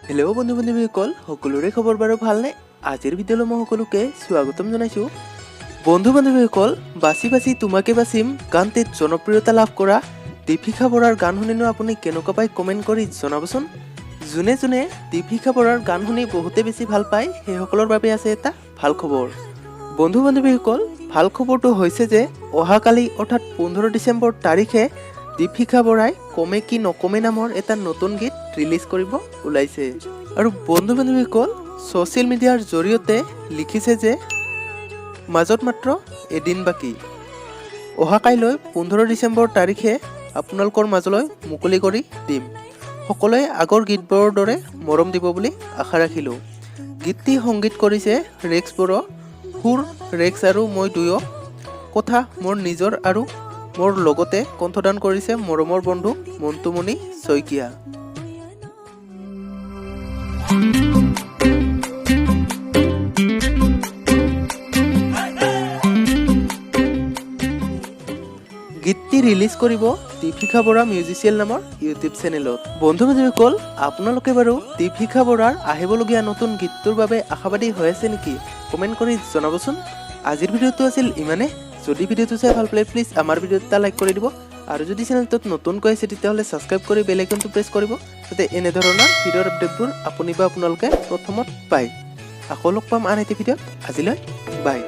Hello' বন্ধু বান্ধৱীসকল, সকলোৰে খবৰ বাৰু ভালনে? আজিৰ ভিডিঅ'লৈ মই সকলোকে স্বাগতম জনাইছোঁ। বন্ধু বান্ধৱীসকল, বাছি বাছি তোমাকে বাচিম গানটিত জনপ্ৰিয়তা লাভ কৰা দীপিকা বৰাৰ গান শুনিনো আপুনি কেনেকুৱা পাই কমেণ্ট কৰি জনাবচোন। যোনে যোনে দীপিকা বৰাৰ গান শুনি বহুতে বেছি ভাল পায় সেইসকলৰ বাবে আছে এটা ভাল খবৰ। বন্ধু বান্ধৱীসকল, ভাল খবৰটো হৈছে যে অহাকালি অৰ্থাৎ 15 ডিচেম্বৰ তাৰিখে দীপিকা বৰাই কমে কি নকমে নামৰ এটা নতুন গীত ৰিলিজ কৰিব ওলাইছে। আৰু বন্ধু বান্ধৱীসকল, ছ'চিয়েল মিডিয়াৰ জৰিয়তে লিখিছে যে মাজত মাত্ৰ এদিন বাকী, অহাকাইলৈ 15 ডিচেম্বৰ তাৰিখে আপোনালোকৰ মাজলৈ মুকলি কৰি দিম। সকলোৱে আগৰ গীতবোৰৰ দৰে মৰম দিব বুলি আশা ৰাখিলোঁ। গীতটি সংগীত কৰিছে ৰেক্স বড়ো, সুৰ ৰেক্স আৰু মই দুয়ো, কথা মোৰ নিজৰ আৰু মোৰ লগতে কণ্ঠদান কৰিছে মৰমৰ বন্ধু মন্তুমণি শইকীয়া। গীতটি ৰিলিজ কৰিব দীপিকা বৰা মিউজিচিয়েল নামৰ ইউটিউব চেনেলত। বন্ধু বান্ধৱীসকল, আপোনালোকে বাৰু দীপিকা বৰাৰ আহিবলগীয়া নতুন গীতটোৰ বাবে আশাবাদী হৈ আছে নেকি? কমেণ্ট কৰি জনাবচোন। আজিৰ ভিডিঅ'টো আছিল ইমানে। যদি ভিডিঅ'টো চাই ভাল পালে প্লিজ আমাৰ ভিডিঅ'ত এটা লাইক কৰি দিব, আৰু যদি চেনেলটোত নতুনকৈ আছে তেতিয়াহ'লে ছাবস্ক্ৰাইব কৰি বেল আইকনটো প্ৰেছ কৰিব, যাতে এনেধৰণৰ ভিডিঅ'ৰ আপডেটবোৰ আপুনি বা আপোনালোকে প্ৰথমত পায়। আকৌ লগ পাম আন এটা ভিডিঅ'ত। আজিলৈ বাই।